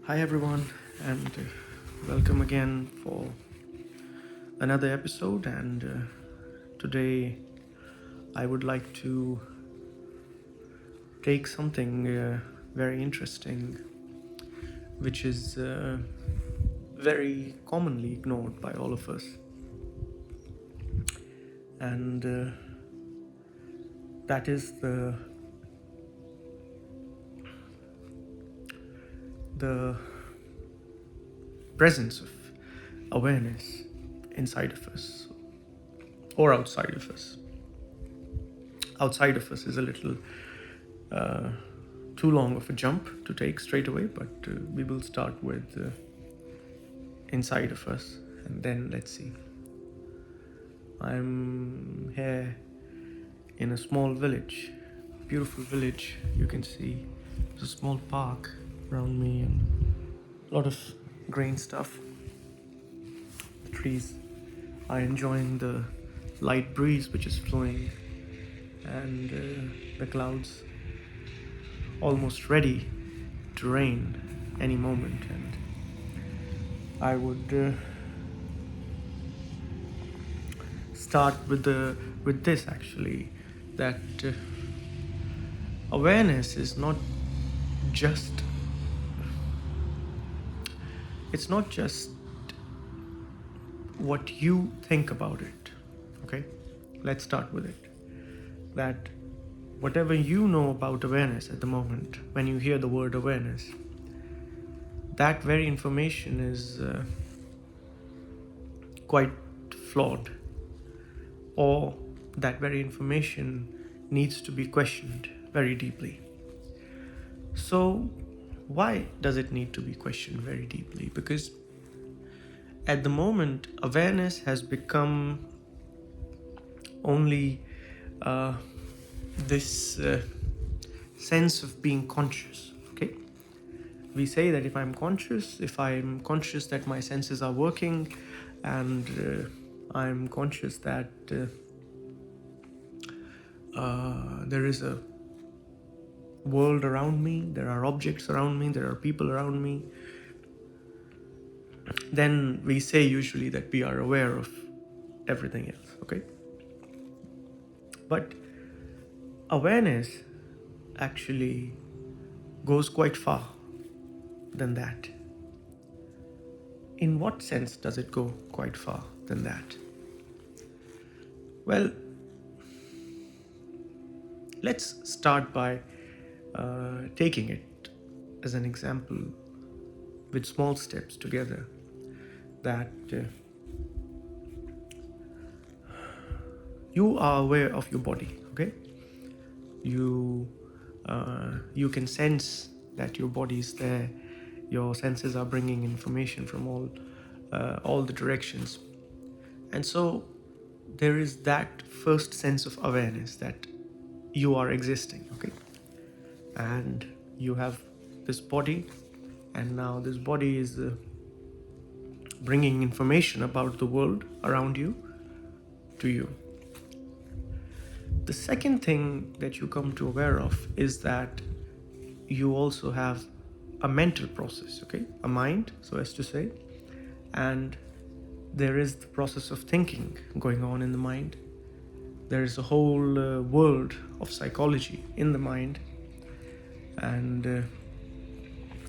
Hi, everyone, and welcome again for another episode. And today, I would like to take something very interesting, which is very commonly ignored by all of us, and that is the presence of awareness inside of us or outside of us. Outside of us is a little uh, too long of a jump to take straight away, but we will start with inside of us, and then let's see. I'm here in a small village, beautiful village. You can see there's a small park around me and a lot of green stuff. The trees are enjoying the light breeze which is flowing, and the clouds almost ready to rain any moment. And I would start with this actually, that awareness is not just it's not just what you think about it. Okay, let's start with it, that whatever you know about awareness at the moment, when you hear the word awareness, that very information is quite flawed, or that very information needs to be questioned very deeply. So why does it need to be questioned very deeply? Because at the moment, awareness has become only uh, this sense of being conscious. Okay, we say that if I'm conscious that my senses are working, and I'm conscious that there is a world around me, there are objects around me, there are people around me, then we say usually that we are aware of everything else. Okay, but awareness actually goes quite far than that. In what sense does it go quite far than that? Well, let's start by taking it as an example with small steps together, that you are aware of your body. Okay, you can sense that your body is there. Your senses are bringing information from all the directions, and so there is that first sense of awareness that you are existing. Okay, and you have this body, and now this body is bringing information about the world around you to you. The second thing that you come to aware of is that you also have a mental process. Okay, a mind, so as to say, and there is the process of thinking going on in the mind. There is a whole world of psychology in the mind, and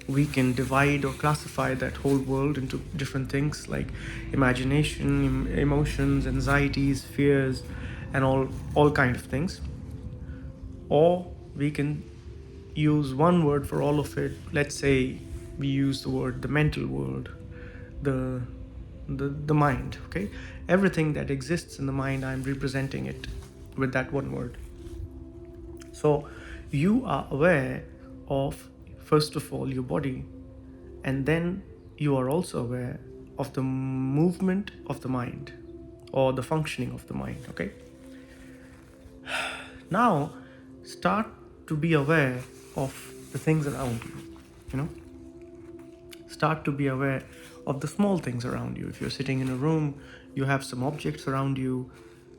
we can divide or classify that whole world into different things like imagination, emotions, anxieties, fears, and all kind of things. Or we can use one word for all of it. Let's say we use the word the mental world, the the mind. Okay, everything that exists in the mind, I'm representing it with that one word. So you are aware of, first of all, your body, and then you are also aware of the movement of the mind, or the functioning of the mind. Okay, now start to be aware of the things around you. You know, start to be aware of the small things around you. If you're sitting in a room, you have some objects around you,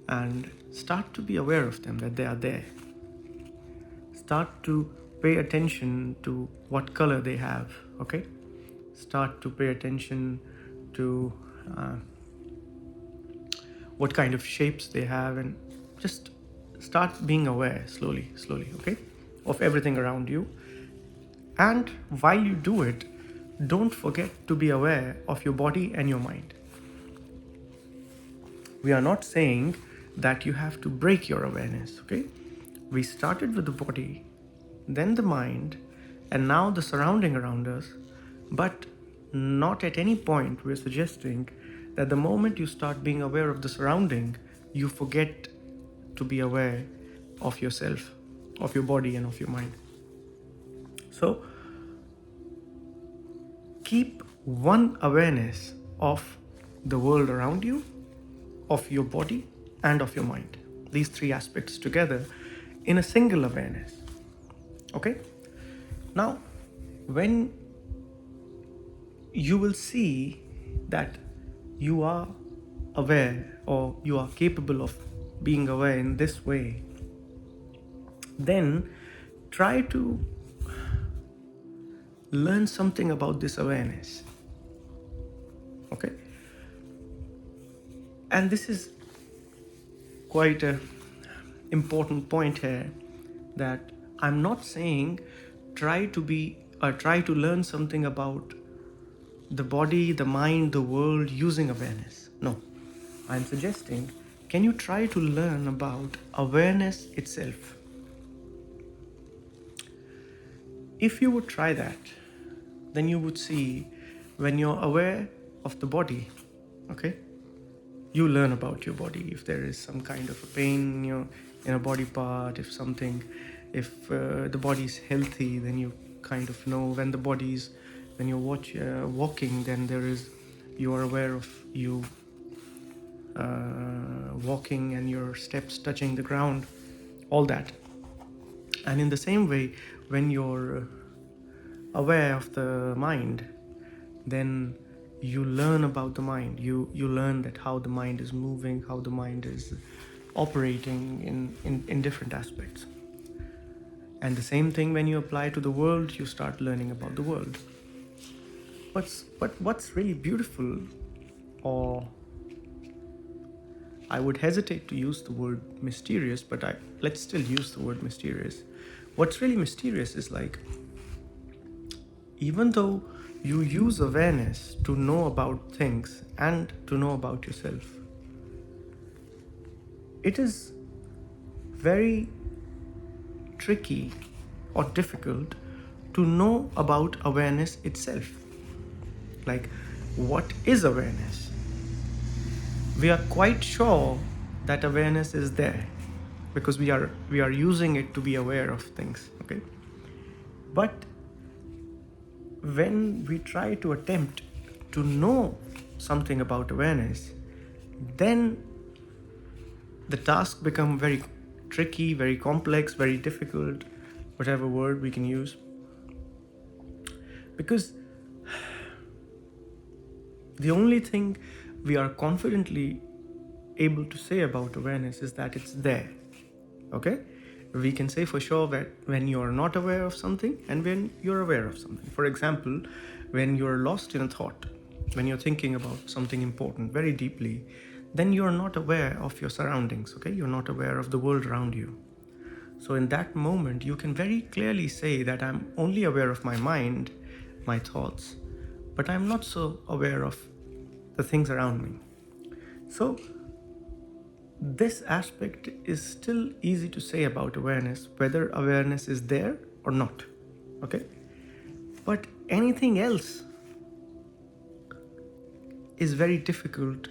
and start to be aware of them, that they are there. Start to pay attention to what color they have. Okay, start to pay attention to uh, what kind of shapes they have, and just start being aware slowly, okay, of everything around you. And while you do it, don't forget to be aware of your body and your mind. We are not saying that you have to break your awareness, okay? We started with the body, then the mind, and now the surrounding around us. But not at any point we're suggesting that the moment you start being aware of the surrounding, you forget to be aware of yourself, of your body, and of your mind. So keep one awareness of the world around you, of your body, and of your mind. These three aspects together in a single awareness. Okay? Now, when you will see that you are aware, or you are capable of being aware in this way, then try to learn something about this awareness. Okay? And this is quite an important point here, that I'm not saying try to learn something about the body, the mind, the world using awareness. No, I'm suggesting, can you try to learn about awareness itself? If you would try that, then you would see, when you're aware of the body, okay, you learn about your body. If there is some kind of a pain in a body part, if the body is healthy, then you kind of know. When you're walking, then you are aware of you walking and your steps touching the ground, all that. And in the same way, when you're aware of the mind, then you learn about the mind. You learn that how the mind is moving, how the mind is operating in different aspects. And the same thing, when you apply to the world, you start learning about the world. What's really beautiful, or I would hesitate to use the word mysterious, but let's still use the word mysterious. What's really mysterious is, like, even though you use awareness to know about things and to know about yourself, it is very tricky or difficult to know about awareness itself. Like, what is awareness? We are quite sure that awareness is there because we are using it to be aware of things, okay? But when we try to attempt to know something about awareness, then the task becomes very tricky, very complex, very difficult, whatever word we can use. Because the only thing we are confidently able to say about awareness is that it's there. Okay? We can say for sure that when you are not aware of something and when you're aware of something. For example, when you're lost in a thought, when you're thinking about something important very deeply, then you're not aware of your surroundings, okay? You're not aware of the world around you. So in that moment, you can very clearly say that I'm only aware of my mind, my thoughts, but I'm not so aware of the things around me. So this aspect is still easy to say about awareness, whether awareness is there or not, okay? But anything else is very difficult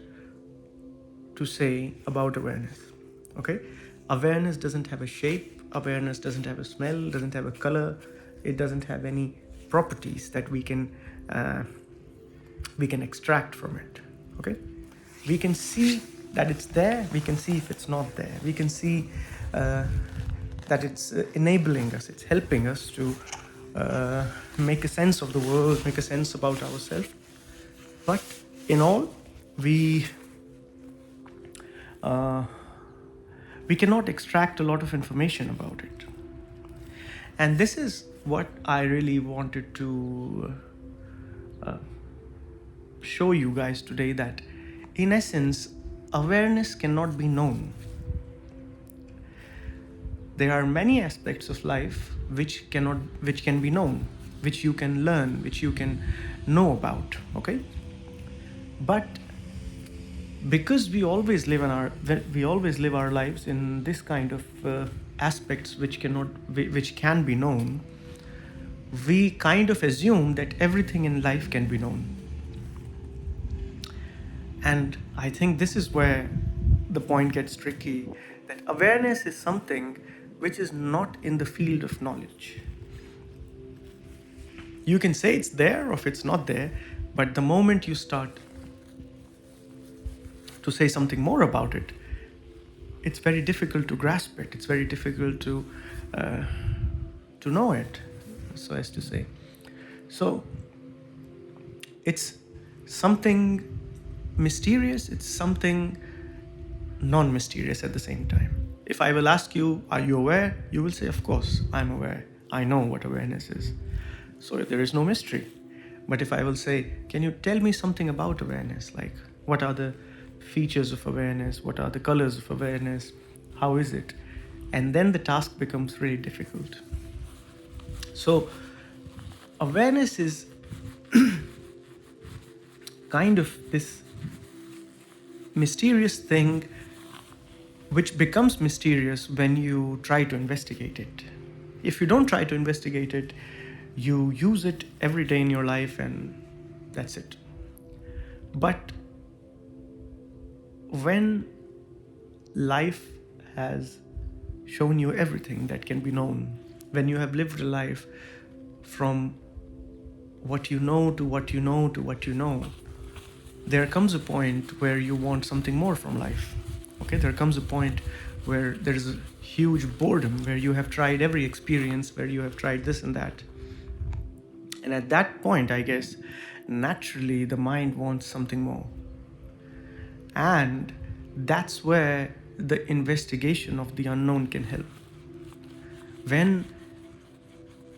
to say about awareness, okay? Awareness doesn't have a shape, awareness doesn't have a smell, doesn't have a color, it doesn't have any properties that we can extract from it, okay? We can see that it's there, we can see if it's not there, we can see that it's enabling us, it's helping us to make a sense of the world, make a sense about ourselves. But in all, we cannot extract a lot of information about it. And this is what I really wanted to show you guys today that, in essence, awareness cannot be known. There are many aspects of life which can be known, which you can learn, which you can know about. Okay, but because we always live our lives in this kind of aspects which can be known, we kind of assume that everything in life can be known. And I think this is where the point gets tricky, that awareness is something which is not in the field of knowledge. You can say it's there or if it's not there, but the moment you start to say something more about it, it's very difficult to grasp it. It's very difficult to know it, so as to say. So it's something mysterious, it's something non-mysterious at the same time. If I will ask you, are you aware? You will say, of course, I'm aware. I know what awareness is. So there is no mystery. But if I will say, can you tell me something about awareness? Like, what are the features of awareness? What are the colors of awareness? How is it? And then the task becomes really difficult. So awareness is kind of this mysterious thing which becomes mysterious when you try to investigate it. If you don't try to investigate it, you use it every day in your life and that's it. But when life has shown you everything that can be known, when you have lived a life from what you know to what you know to what you know, there comes a point where you want something more from life. Okay, there comes a point where there is a huge boredom, where you have tried every experience, where you have tried this and that. And at that point, I guess, naturally the mind wants something more. And that's where the investigation of the unknown can help. When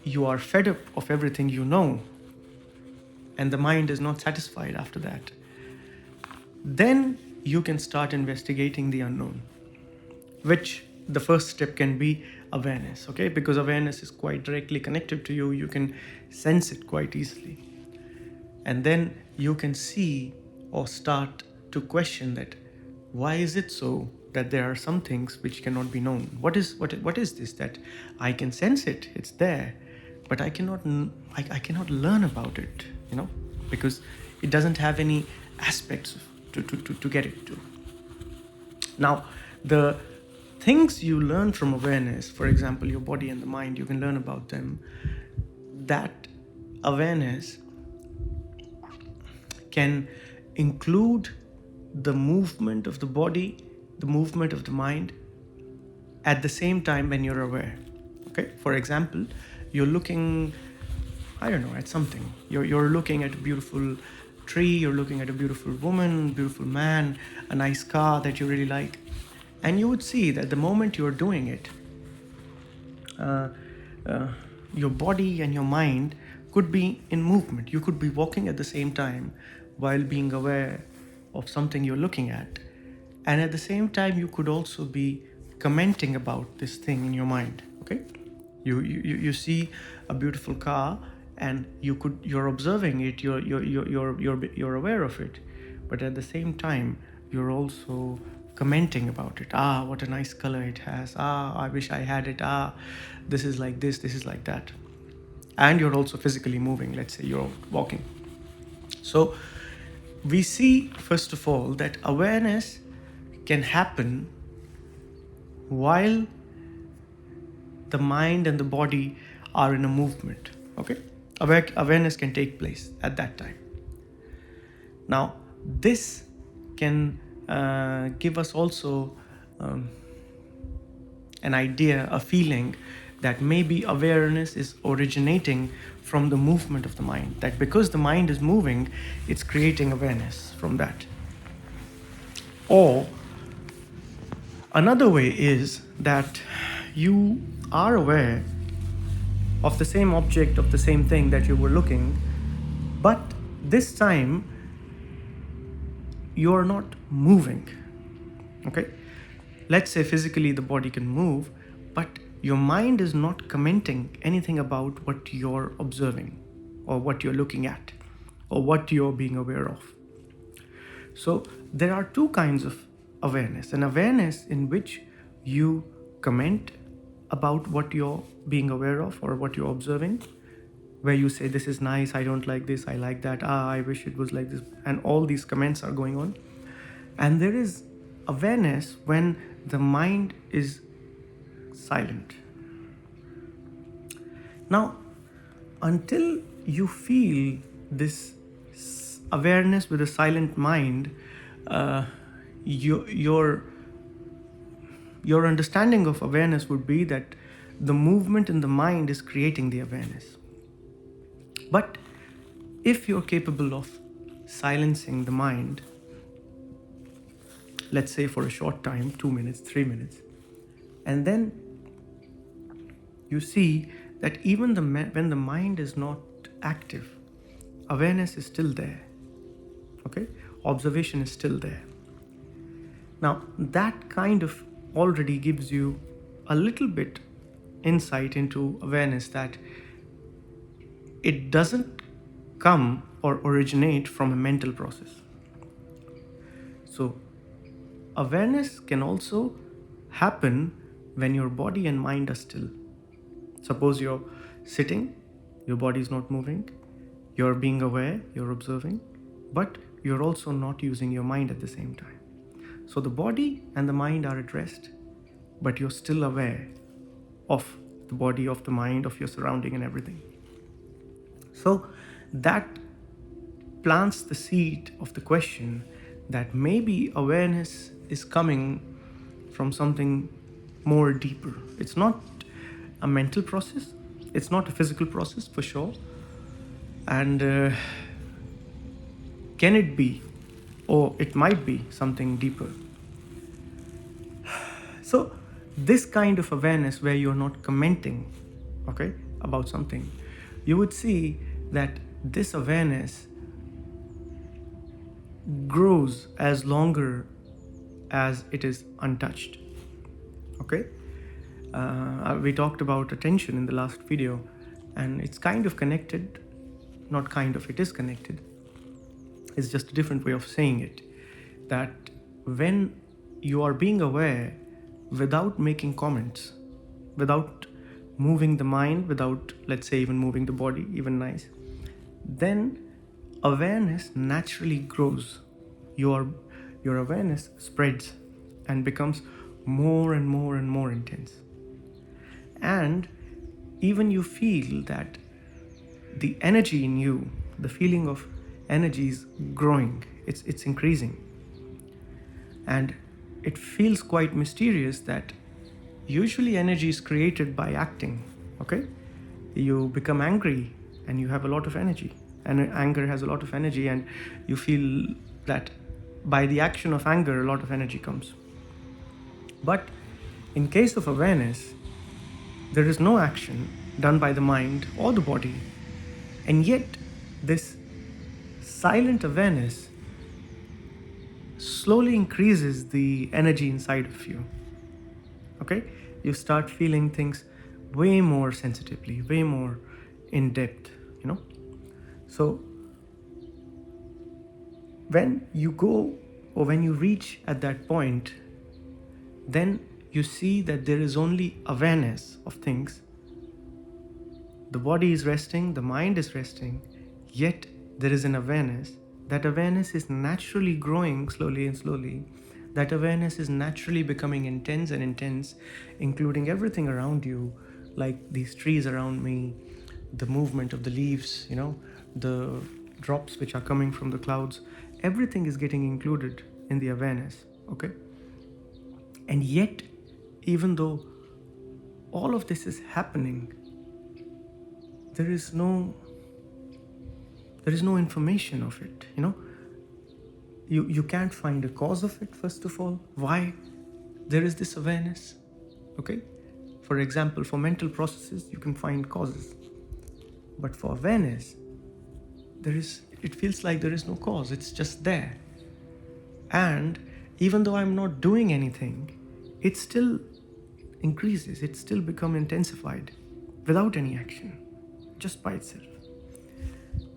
you are fed up of everything you know, and the mind is not satisfied after that, then you can start investigating the unknown, which the first step can be awareness, okay? Because awareness is quite directly connected to you. You can sense it quite easily. And then you can see or start to question that, why is it so that there are some things which cannot be known? What is this that I can sense it, it's there, but I cannot learn about it, because it doesn't have any aspects to get it to. Now, the things you learn from awareness, for example, your body and the mind, you can learn about them. That awareness can include the movement of the body, the movement of the mind, at the same time when you're aware. Okay, for example, you're looking, at something. You're looking at a beautiful tree, you're looking at a beautiful woman, beautiful man, a nice car that you really like. And you would see that the moment you're doing it, your body and your mind could be in movement. You could be walking at the same time while being aware of something you're looking at. And at the same time, you could also be commenting about this thing in your mind. Okay, you see a beautiful car, and you're observing it. You're aware of it, but at the same time, you're also commenting about it. What a nice color it has. I wish I had it. This is like this is like that. And you're also physically moving. Let's say you're walking. So we see, first of all, that awareness can happen while the mind and the body are in a movement. Okay, awareness can take place at that time. Now, this can give us also an idea, a feeling that maybe awareness is originating from the movement of the mind. That because the mind is moving, it's creating awareness from that. Or another way is that you are aware of the same object, of the same thing that you were looking, but this time you're not moving. Okay, let's say physically the body can move, but your mind is not commenting anything about what you're observing or what you're looking at or what you're being aware of. So there are two kinds of awareness: an awareness in which you comment about what you're being aware of or what you're observing, where you say, this is nice, I don't like this, I like that, I wish it was like this, and all these comments are going on. And there is awareness when the mind is silent. Now, until you feel this awareness with a silent mind, your understanding of awareness would be that the movement in the mind is creating the awareness. But if you're capable of silencing the mind, let's say for a short time, 2 minutes, 3 minutes, and then you see that even when the mind is not active, awareness is still there. Okay, observation is still there. Now that kind of already gives you a little bit insight into awareness, that it doesn't come or originate from a mental process. So awareness can also happen when your body and mind are still. Suppose you're sitting, your body is not moving, you're being aware, you're observing, but you're also not using your mind at the same time. So the body and the mind are at rest, but you're still aware of the body, of the mind, of your surrounding and everything. So that plants the seed of the question that maybe awareness is coming from something more deeper. It's not a mental process, it's not a physical process for sure. And can it be, or it might be something deeper? So this kind of awareness where you're not commenting, okay, about something, you would see that this awareness grows as longer as it is untouched. Okay, we talked about attention in the last video, and it's kind of connected. Not kind of, it is connected. It's just a different way of saying it. That when you are being aware without making comments, without moving the mind, without, let's say, even moving the body, even nice, then awareness naturally grows. Your awareness spreads and becomes more and more and more intense. And even you feel that the energy in you, the feeling of energy is growing, it's increasing. And it feels quite mysterious that usually energy is created by acting. Okay, you become angry and you have a lot of energy, and anger has a lot of energy, and you feel that by the action of anger a lot of energy comes. But in case of awareness, there is no action done by the mind or the body, and yet this silent awareness slowly increases the energy inside of you. Okay, you start feeling things way more sensitively, way more in depth, So when you go, or when you reach at that point, then you see that there is only awareness of things. The body is resting, the mind is resting, yet there is an awareness. That awareness is naturally growing slowly and slowly. That awareness is naturally becoming intense and intense, including everything around you, like these trees around me, the movement of the leaves, the drops which are coming from the clouds. Everything is getting included in the awareness, okay? And yet, even though all of this is happening, there is no information of it. You can't find a cause of it. First of all, why there is this awareness? Okay, for example, for mental processes you can find causes, but for awareness it feels like there is no cause, it's just there. And even though I'm not doing anything, it still increases, it still become intensified without any action, just by itself.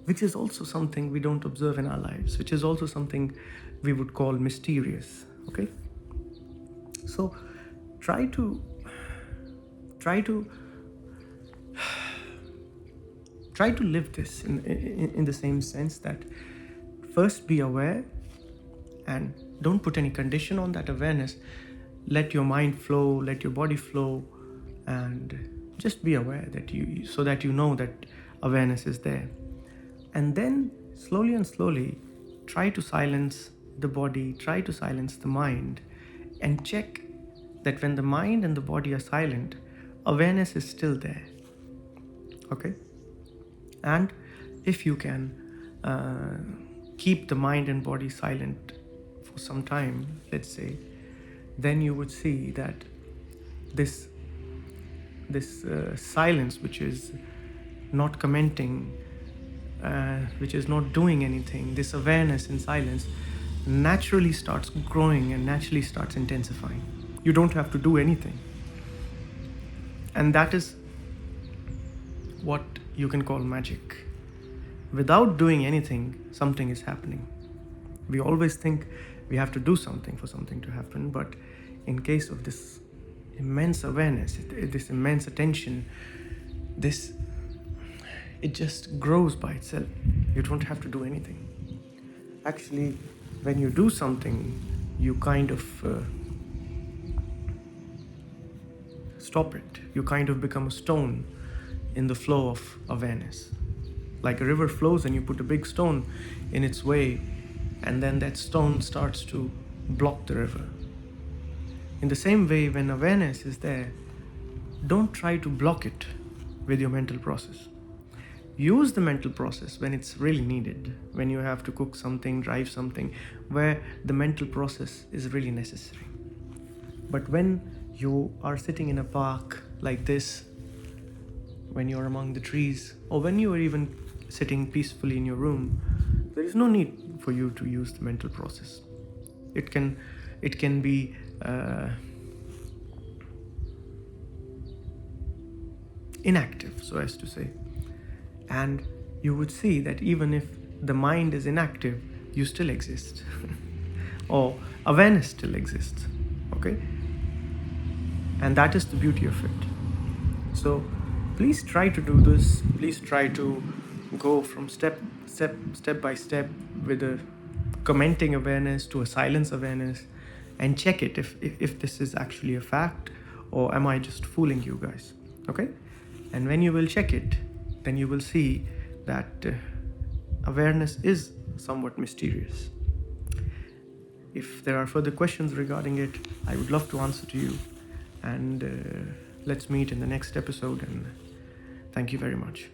Which is also something we don't observe in our lives, which is also something we would call mysterious. Okay, so try to try to try to live this in the same sense that first be aware and don't put any condition on that awareness. Let your mind flow, let your body flow, and just be aware that so that you know that awareness is there. And then slowly and slowly try to silence the body, try to silence the mind, and check that when the mind and the body are silent, awareness is still there. Okay? And if you can keep the mind and body silent for some time, let's say, then you would see that this silence, which is not commenting, which is not doing anything, this awareness in silence naturally starts growing and naturally starts intensifying. You don't have to do anything. And that is what you can call magic. Without doing anything, something is happening. We always think we have to do something for something to happen, but in case of this immense awareness, this immense attention, it just grows by itself. You don't have to do anything. Actually, when you do something, you kind of stop it. You kind of become a stone in the flow of awareness. Like a river flows and you put a big stone in its way, and then that stone starts to block the river. In the same way, when awareness is there, don't try to block it with your mental process. Use the mental process when it's really needed, when you have to cook something, drive something, where the mental process is really necessary. But when you are sitting in a park like this, when you're among the trees, or when you are even sitting peacefully in your room, there is no need for you to use the mental process. It can be inactive, so as to say. And you would see that even if the mind is inactive, you still exist. Or awareness still exists. Okay? And that is the beauty of it. So please try to do this. Please try to go from step by step with a commenting awareness to a silence awareness, and check it if this is actually a fact, or am I just fooling you guys. Okay? And when you will check it, then you will see that awareness is somewhat mysterious. If there are further questions regarding it, I would love to answer to you. And let's meet in the next episode, and thank you very much.